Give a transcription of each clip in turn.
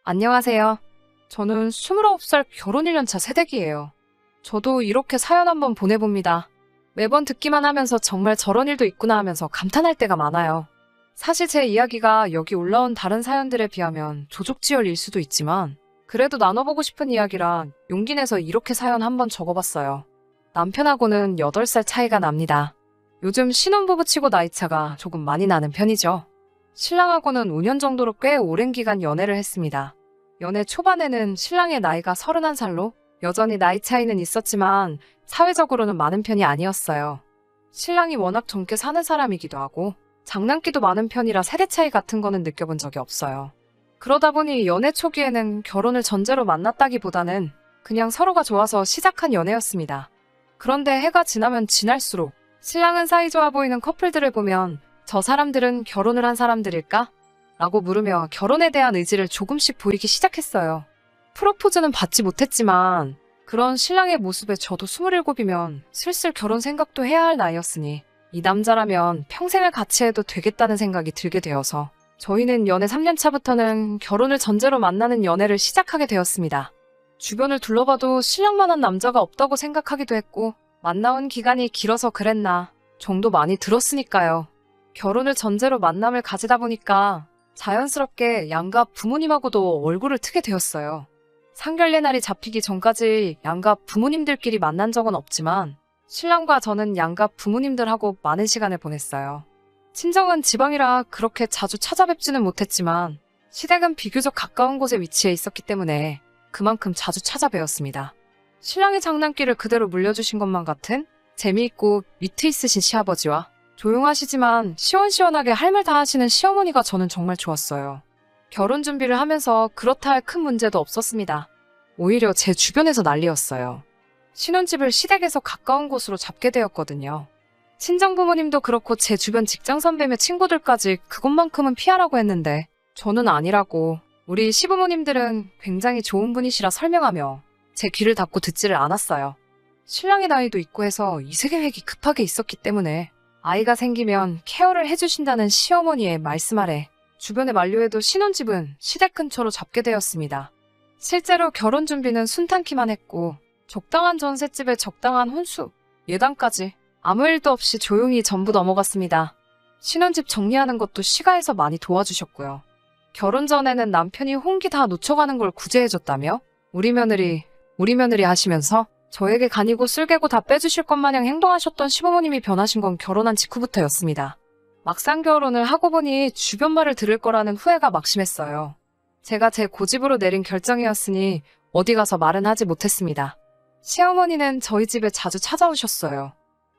안녕하세요. 저는 29살 결혼 1년 차 새댁이에요. 저도 이렇게 사연 한번 보내봅니다. 매번 듣기만 하면서 정말 저런 일도 있구나 하면서 감탄할 때가 많아요. 사실 제 이야기가 여기 올라온 다른 사연들에 비하면 조족지혈일 수도 있지만 그래도 나눠보고 싶은 이야기라 용기 내서 이렇게 사연 한번 적어봤어요. 남편하고는 8살 차이가 납니다. 요즘 신혼부부 치고 나이차가 조금 많이 나는 편이죠. 신랑하고는 5년 정도로 꽤 오랜 기간 연애를 했습니다. 연애 초반에는 신랑의 나이가 31살로 여전히 나이 차이는 있었지만 사회적으로는 많은 편이 아니었어요. 신랑이 워낙 젊게 사는 사람이기도 하고 장난기도 많은 편이라 세대 차이 같은 거는 느껴본 적이 없어요. 그러다 보니 연애 초기에는 결혼을 전제로 만났다기보다는 그냥 서로가 좋아서 시작한 연애였습니다. 그런데 해가 지나면 지날수록 신랑은 사이좋아 보이는 커플들을 보면 저 사람들은 결혼을 한 사람들일까? 라고 물으며 결혼에 대한 의지를 조금씩 보이기 시작했어요. 프로포즈는 받지 못했지만 그런 신랑의 모습에 저도 27이면 슬슬 결혼 생각도 해야 할 나이였으니 이 남자라면 평생을 같이 해도 되겠다는 생각이 들게 되어서 저희는 연애 3년 차부터는 결혼을 전제로 만나는 연애를 시작하게 되었습니다. 주변을 둘러봐도 신랑만한 남자가 없다고 생각하기도 했고 만나온 기간이 길어서 그랬나 정도 많이 들었으니까요. 결혼을 전제로 만남을 가지다 보니까 자연스럽게 양가 부모님하고도 얼굴을 트게 되었어요. 상견례 날이 잡히기 전까지 양가 부모님들끼리 만난 적은 없지만 신랑과 저는 양가 부모님들하고 많은 시간을 보냈어요. 친정은 지방이라 그렇게 자주 찾아뵙지는 못했지만 시댁은 비교적 가까운 곳에 위치해 있었기 때문에 그만큼 자주 찾아뵈었습니다. 신랑의 장난기를 그대로 물려주신 것만 같은 재미있고 위트 있으신 시아버지와 조용하시지만 시원시원하게 할 말 다 하시는 시어머니가 저는 정말 좋았어요. 결혼 준비를 하면서 그렇다 할 큰 문제도 없었습니다. 오히려 제 주변에서 난리였어요. 신혼집을 시댁에서 가까운 곳으로 잡게 되었거든요. 친정 부모님도 그렇고 제 주변 직장 선배며 친구들까지 그것만큼은 피하라고 했는데 저는 아니라고 우리 시부모님들은 굉장히 좋은 분이시라 설명하며 제 귀를 닫고 듣지를 않았어요. 신랑의 나이도 있고 해서 이세계획이 급하게 있었기 때문에 아이가 생기면 케어를 해주신다는 시어머니의 말씀 아래 주변에 만류해도 신혼집은 시댁 근처로 잡게 되었습니다. 실제로 결혼 준비는 순탄키만 했고 적당한 전셋집에 적당한 혼수, 예단까지 아무 일도 없이 조용히 전부 넘어갔습니다. 신혼집 정리하는 것도 시가에서 많이 도와주셨고요. 결혼 전에는 남편이 홍기 다 놓쳐가는 걸 구제해줬다며 우리 며느리 하시면서 저에게 간이고 쓸개고 다 빼주실 것 마냥 행동하셨던 시부모님이 변하신 건 결혼한 직후부터였습니다. 막상 결혼을 하고 보니 주변 말을 들을 거라는 후회가 막심했어요. 제가 제 고집으로 내린 결정이었으니 어디 가서 말은 하지 못했습니다. 시어머니는 저희 집에 자주 찾아오셨어요.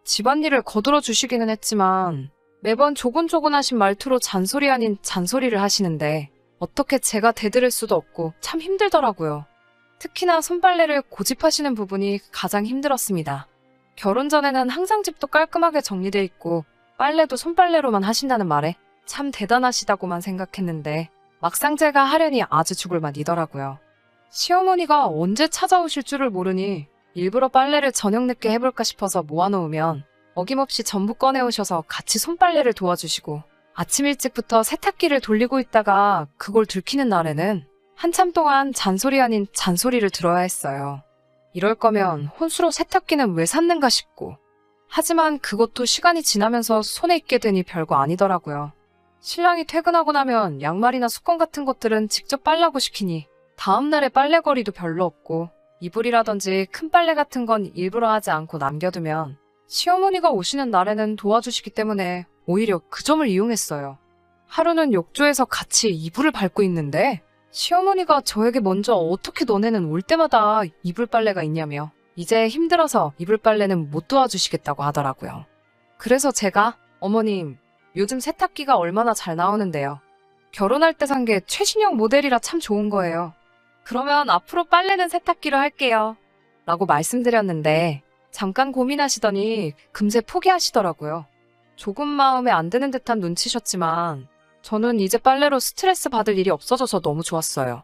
집안일을 거들어 주시기는 했지만 매번 조곤조곤하신 말투로 잔소리 아닌 잔소리를 하시는데 어떻게 제가 대들을 수도 없고 참 힘들더라고요. 특히나 손빨래를 고집하시는 부분이 가장 힘들었습니다. 결혼 전에는 항상 집도 깔끔하게 정리돼 있고 빨래도 손빨래로만 하신다는 말에 참 대단하시다고만 생각했는데 막상 제가 하려니 아주 죽을 맛이더라고요. 시어머니가 언제 찾아오실 줄을 모르니 일부러 빨래를 저녁 늦게 해볼까 싶어서 모아놓으면 어김없이 전부 꺼내오셔서 같이 손빨래를 도와주시고 아침 일찍부터 세탁기를 돌리고 있다가 그걸 들키는 날에는 한참 동안 잔소리 아닌 잔소리를 들어야 했어요. 이럴 거면 혼수로 세탁기는 왜 샀는가 싶고 하지만 그것도 시간이 지나면서 손에 있게 되니 별거 아니더라고요. 신랑이 퇴근하고 나면 양말이나 수건 같은 것들은 직접 빨라고 시키니 다음날에 빨래거리도 별로 없고 이불이라든지 큰 빨래 같은 건 일부러 하지 않고 남겨두면 시어머니가 오시는 날에는 도와주시기 때문에 오히려 그 점을 이용했어요. 하루는 욕조에서 같이 이불을 밟고 있는데 시어머니가 저에게 먼저 어떻게 너네는 올 때마다 이불 빨래가 있냐며 이제 힘들어서 이불 빨래는 못 도와주시겠다고 하더라고요. 그래서 제가 어머님 요즘 세탁기가 얼마나 잘 나오는데요. 결혼할 때 산 게 최신형 모델이라 참 좋은 거예요. 그러면 앞으로 빨래는 세탁기로 할게요. 라고 말씀드렸는데 잠깐 고민하시더니 금세 포기하시더라고요. 조금 마음에 안 드는 듯한 눈치셨지만 저는 이제 빨래로 스트레스 받을 일이 없어져서 너무 좋았어요.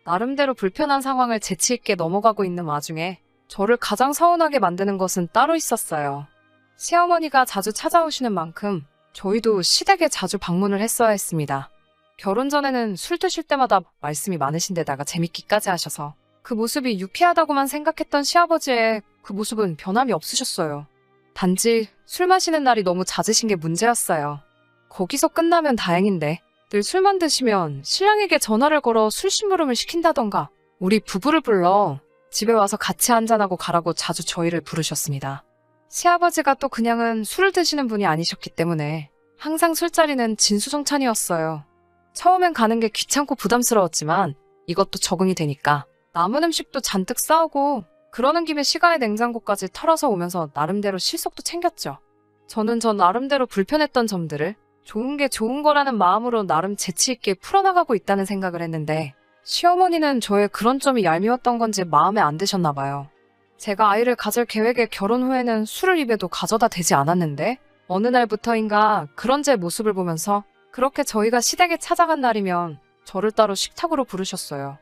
나름대로 불편한 상황을 재치 있게 넘어가고 있는 와중에 저를 가장 서운하게 만드는 것은 따로 있었어요. 시어머니가 자주 찾아오시는 만큼 저희도 시댁에 자주 방문을 했어야 했습니다. 결혼 전에는 술 드실 때마다 말씀이 많으신데다가 재밌기까지 하셔서 그 모습이 유쾌하다고만 생각했던 시아버지의 그 모습은 변함이 없으셨어요. 단지 술 마시는 날이 너무 잦으신 게 문제였어요. 거기서 끝나면 다행인데 늘 술만 드시면 신랑에게 전화를 걸어 술심부름을 시킨다던가 우리 부부를 불러 집에 와서 같이 한잔하고 가라고 자주 저희를 부르셨습니다. 시아버지가 또 그냥은 술을 드시는 분이 아니셨기 때문에 항상 술자리는 진수성찬이었어요. 처음엔 가는 게 귀찮고 부담스러웠지만 이것도 적응이 되니까 남은 음식도 잔뜩 싸오고 그러는 김에 시간에 냉장고까지 털어서 오면서 나름대로 실속도 챙겼죠. 저는 저 나름대로 불편했던 점들을 좋은 게 좋은 거라는 마음으로 나름 재치있게 풀어나가고 있다는 생각을 했는데 시어머니는 저의 그런 점이 얄미웠던 건지 마음에 안 드셨나 봐요. 제가 아이를 가질 계획에 결혼 후에는 술을 입에도 가져다 대지 않았는데 어느 날부터인가 그런 제 모습을 보면서 그렇게 저희가 시댁에 찾아간 날이면 저를 따로 식탁으로 부르셨어요.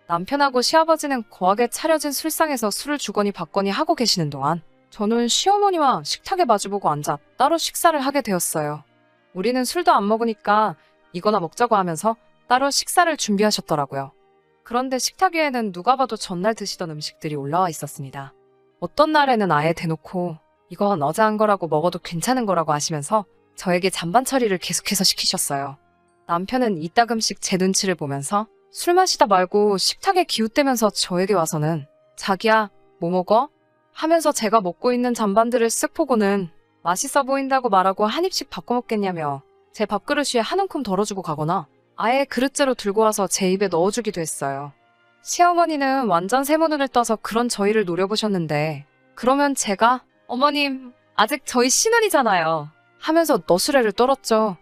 남편하고 시아버지는 거하게 차려진 술상에서 술을 주거니 받거니 하고 계시는 동안 저는 시어머니와 식탁에 마주보고 앉아 따로 식사를 하게 되었어요. 우리는 술도 안 먹으니까 이거나 먹자고 하면서 따로 식사를 준비하셨더라고요. 그런데 식탁 위에는 누가 봐도 전날 드시던 음식들이 올라와 있었습니다. 어떤 날에는 아예 대놓고 이건 어제 한 거라고 먹어도 괜찮은 거라고 하시면서 저에게 잔반 처리를 계속해서 시키셨어요. 남편은 이따금씩 제 눈치를 보면서 술 마시다 말고 식탁에 기웃대면서 저에게 와서는 자기야 뭐 먹어? 하면서 제가 먹고 있는 잔반들을 쓱 보고는 맛있어 보인다고 말하고 한 입씩 바꿔 먹겠냐며 제 밥그릇 위에 한 움큼 덜어주고 가거나 아예 그릇째로 들고 와서 제 입에 넣어주기도 했어요. 시어머니는 완전 세모눈을 떠서 그런 저희를 노려보셨는데 그러면 제가 어머님 아직 저희 신혼이잖아요 하면서 너스레를 떨었죠.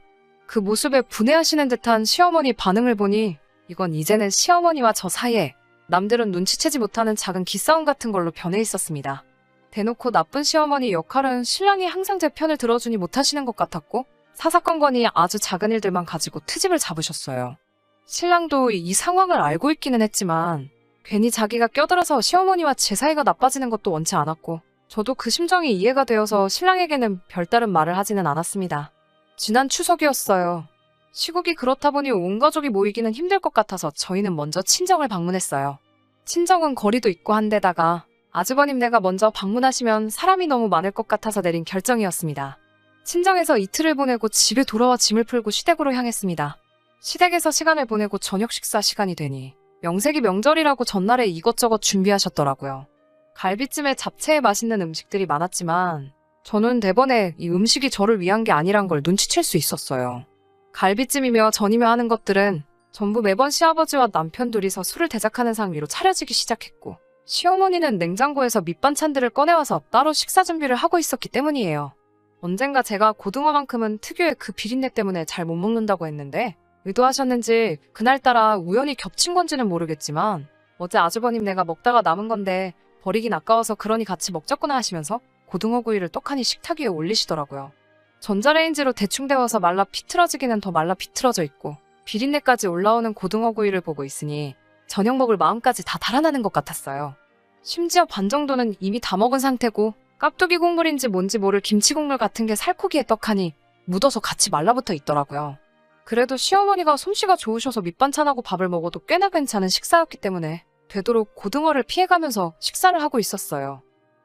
그 모습에 분해하시는 듯한 시어머니 반응을 보니 이건 이제는 시어머니와 저 사이에 남들은 눈치채지 못하는 작은 기싸움 같은 걸로 변해 있었습니다. 대놓고 나쁜 시어머니 역할은 신랑이 항상 제 편을 들어주니 못하시는 것 같았고 사사건건이 아주 작은 일들만 가지고 트집을 잡으셨어요. 신랑도 이 상황을 알고 있기는 했지만 괜히 자기가 껴들어서 시어머니와 제 사이가 나빠지는 것도 원치 않았고 저도 그 심정이 이해가 되어서 신랑에게는 별다른 말을 하지는 않았습니다. 지난 추석이었어요. 시국이 그렇다 보니 온 가족이 모이기는 힘들 것 같아서 저희는 먼저 친정을 방문했어요. 친정은 거리도 있고 한데다가 아주버님네가 먼저 방문하시면 사람이 너무 많을 것 같아서 내린 결정이었습니다. 친정에서 이틀을 보내고 집에 돌아와 짐을 풀고 시댁으로 향했습니다. 시댁에서 시간을 보내고 저녁 식사 시간이 되니 명색이 명절이라고 전날에 이것저것 준비하셨더라고요. 갈비찜에 잡채에 맛있는 음식들이 많았지만 저는 대번에 이 음식이 저를 위한 게 아니란 걸 눈치챌 수 있었어요. 갈비찜이며 전이며 하는 것들은 전부 매번 시아버지와 남편 둘이서 술을 대작하는 상 위로 차려지기 시작했고 시어머니는 냉장고에서 밑반찬들을 꺼내와서 따로 식사 준비를 하고 있었기 때문이에요. 언젠가 제가 고등어만큼은 특유의 그 비린내 때문에 잘 못 먹는다고 했는데 의도하셨는지 그날따라 우연히 겹친 건지는 모르겠지만 어제 아주버님네가 먹다가 남은 건데 버리긴 아까워서 그러니 같이 먹자꾸나 하시면서 고등어 구이를 떡하니 식탁 위에 올리시더라고요. 전자레인지로 대충 데워서 말라 비틀어지기는 더 말라 비틀어져 있고 비린내까지 올라오는 고등어 구이를 보고 있으니 저녁 먹을 마음까지 다 달아나는 것 같았어요. 심지어 반 정도는 이미 다 먹은 상태고 깍두기 국물인지 뭔지 모를 김치 국물 같은 게 살코기에 떡하니 묻어서 같이 말라붙어 있더라고요. 그래도 시어머니가 솜씨가 좋으셔서 밑반찬하고 밥을 먹어도 꽤나 괜찮은 식사였기 때문에 되도록 고등어를 피해가면서 식사를 하고 있었어요.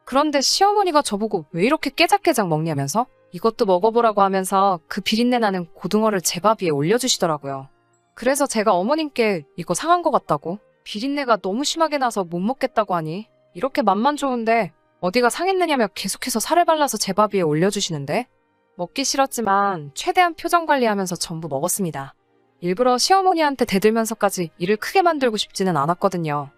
그런데 시어머니가 저보고 왜 이렇게 깨작깨작 먹냐면서 이것도 먹어보라고 하면서 그 비린내 나는 고등어를 제 밥 위에 올려주시더라고요. 그래서 제가 어머님께 이거 상한 것 같다고 비린내가 너무 심하게 나서 못 먹겠다고 하니 이렇게 맛만 좋은데 어디가 상했느냐며 계속해서 살을 발라서 제 밥 위에 올려주시는데 먹기 싫었지만 최대한 표정 관리하면서 전부 먹었습니다. 일부러 시어머니한테 대들면서까지 일을 크게 만들고 싶지는 않았거든요.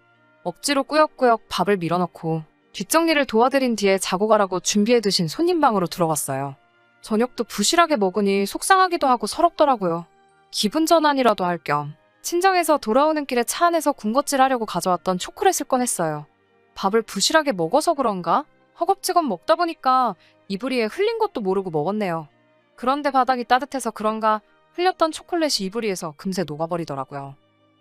억지로 꾸역꾸역 밥을 밀어넣고 뒷정리를 도와드린 뒤에 자고 가라고 준비해 두신 손님 방으로 들어갔어요. 저녁도 부실하게 먹으니 속상하기도 하고 서럽더라고요. 기분 전환이라도 할 겸 친정에서 돌아오는 길에 차 안에서 군것질 하려고 가져왔던 초콜릿을 꺼냈어요. 밥을 부실하게 먹어서 그런가? 허겁지겁 먹다 보니까 이불 위에 흘린 것도 모르고 먹었네요. 그런데 바닥이 따뜻해서 그런가 흘렸던 초콜릿이 이불 위에서 금세 녹아버리더라고요.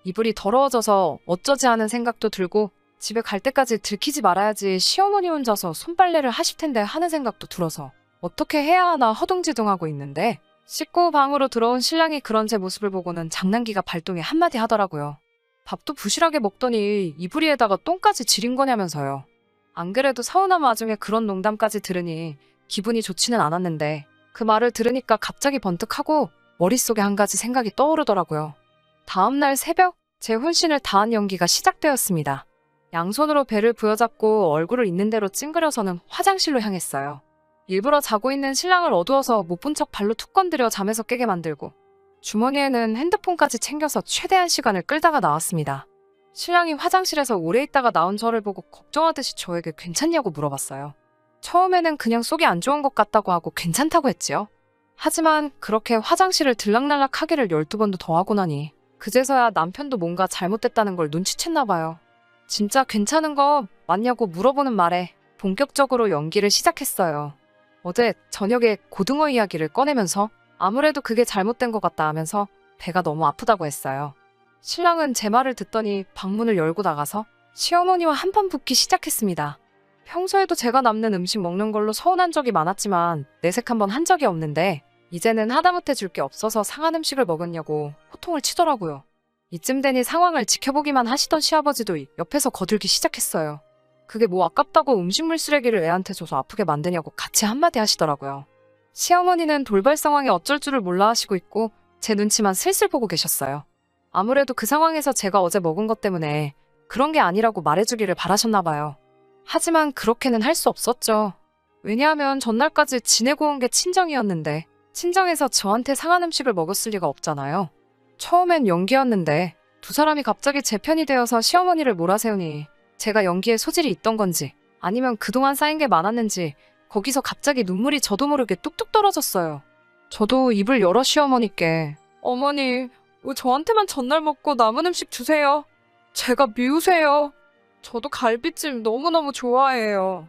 이불이 더러워져서 어쩌지 하는 생각도 들고 집에 갈 때까지 들키지 말아야지 시어머니 혼자서 손빨래를 하실 텐데 하는 생각도 들어서 어떻게 해야 하나 허둥지둥하고 있는데 씻고 방으로 들어온 신랑이 그런 제 모습을 보고는 장난기가 발동해 한마디 하더라고요. 밥도 부실하게 먹더니 이불이에다가 똥까지 지린 거냐면서요. 안 그래도 서운한 와중에 그런 농담까지 들으니 기분이 좋지는 않았는데 그 말을 들으니까 갑자기 번뜩하고 머릿속에 한 가지 생각이 떠오르더라고요. 다음날 새벽 제 혼신을 다한 연기가 시작되었습니다. 양손으로 배를 부여잡고 얼굴을 있는 대로 찡그려서는 화장실로 향했어요. 일부러 자고 있는 신랑을 어두워서 못 본 척 발로 툭 건드려 잠에서 깨게 만들고 주머니에는 핸드폰까지 챙겨서 최대한 시간을 끌다가 나왔습니다. 신랑이 화장실에서 오래 있다가 나온 저를 보고 걱정하듯이 저에게 괜찮냐고 물어봤어요. 처음에는 그냥 속이 안 좋은 것 같다고 하고 괜찮다고 했지요. 하지만 그렇게 화장실을 들락날락 하기를 12번도 더 하고 나니 그제서야 남편도 뭔가 잘못됐다는 걸 눈치챘나 봐요. 진짜 괜찮은 거 맞냐고 물어보는 말에 본격적으로 연기를 시작했어요. 어제 저녁에 고등어 이야기를 꺼내면서 아무래도 그게 잘못된 것 같다 하면서 배가 너무 아프다고 했어요. 신랑은 제 말을 듣더니 방문을 열고 나가서 시어머니와 한판 붙기 시작했습니다. 평소에도 제가 남는 음식 먹는 걸로 서운한 적이 많았지만 내색 한번 한 적이 없는데 이제는 하다못해 줄 게 없어서 상한 음식을 먹었냐고 호통을 치더라고요. 이쯤 되니 상황을 지켜보기만 하시던 시아버지도 옆에서 거들기 시작했어요. 그게 뭐 아깝다고 음식물 쓰레기를 애한테 줘서 아프게 만드냐고 같이 한마디 하시더라고요. 시어머니는 돌발 상황에 어쩔 줄을 몰라 하시고 있고 제 눈치만 슬슬 보고 계셨어요. 아무래도 그 상황에서 제가 어제 먹은 것 때문에 그런 게 아니라고 말해주기를 바라셨나 봐요. 하지만 그렇게는 할 수 없었죠. 왜냐하면 전날까지 지내고 온 게 친정이었는데 친정에서 저한테 상한 음식을 먹었을 리가 없잖아요. 처음엔 연기였는데 두 사람이 갑자기 제 편이 되어서 시어머니를 몰아세우니 제가 연기에 소질이 있던 건지 아니면 그동안 쌓인 게 많았는지 거기서 갑자기 눈물이 저도 모르게 뚝뚝 떨어졌어요. 저도 입을 열어 시어머니께 어머니 왜 저한테만 전날 먹고 남은 음식 주세요. 제가 미우세요. 저도 갈비찜 너무너무 좋아해요.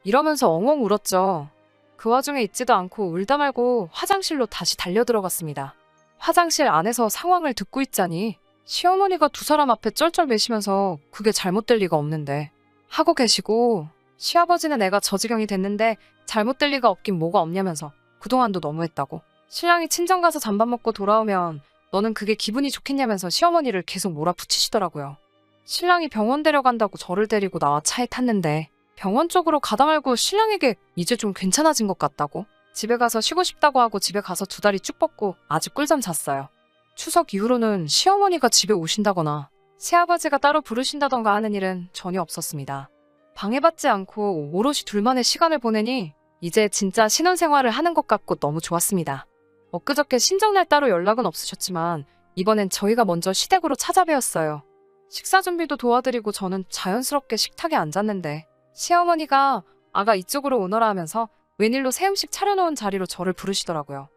이러면서 엉엉 울었죠. 그 와중에 있지도 않고 울다 말고 화장실로 다시 달려들어갔습니다. 화장실 안에서 상황을 듣고 있자니 시어머니가 두 사람 앞에 쩔쩔매시면서 그게 잘못될 리가 없는데 하고 계시고 시아버지는 애가 저 지경이 됐는데 잘못될 리가 없긴 뭐가 없냐면서 그동안도 너무했다고 신랑이 친정 가서 잠밥 먹고 돌아오면 너는 그게 기분이 좋겠냐면서 시어머니를 계속 몰아붙이시더라고요. 신랑이 병원 데려간다고 저를 데리고 나와 차에 탔는데 병원 쪽으로 가다 말고 신랑에게 이제 좀 괜찮아진 것 같다고 집에 가서 쉬고 싶다고 하고 집에 가서 두 다리 쭉 뻗고 아주 꿀잠 잤어요. 추석 이후로는 시어머니가 집에 오신다거나 시아버지가 따로 부르신다던가 하는 일은 전혀 없었습니다. 방해받지 않고 오롯이 둘만의 시간을 보내니 이제 진짜 신혼생활을 하는 것 같고 너무 좋았습니다. 엊그저께 신정날 따로 연락은 없으셨지만 이번엔 저희가 먼저 시댁으로 찾아뵈었어요. 식사 준비도 도와드리고 저는 자연스럽게 식탁에 앉았는데 시어머니가 아가 이쪽으로 오너라 하면서 웬일로 새 음식 차려놓은 자리로 저를 부르시더라고요.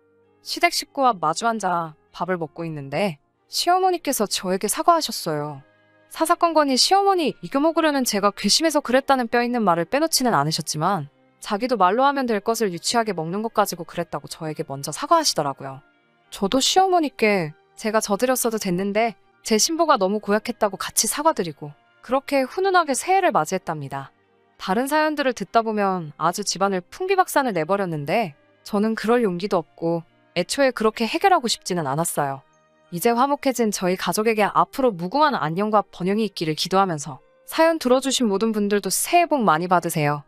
시댁 식구와 마주 앉아 밥을 먹고 있는데 시어머니께서 저에게 사과하셨어요. 사사건건이 시어머니 이겨 먹으려는 제가 괘씸해서 그랬다는 뼈있는 말을 빼놓지는 않으셨지만 자기도 말로 하면 될 것을 유치하게 먹는 것 가지고 그랬다고 저에게 먼저 사과하시더라고요. 저도 시어머니께 제가 저드렸어도 됐는데 제 신보가 너무 고약했다고 같이 사과드리고 그렇게 훈훈하게 새해를 맞이했답니다. 다른 사연들을 듣다 보면 아주 집안을 풍비박산을 내버렸는데 저는 그럴 용기도 없고 애초에 그렇게 해결하고 싶지는 않았어요. 이제 화목해진 저희 가족에게 앞으로 무궁한 안녕과 번영이 있기를 기도하면서 사연 들어주신 모든 분들도 새해 복 많이 받으세요.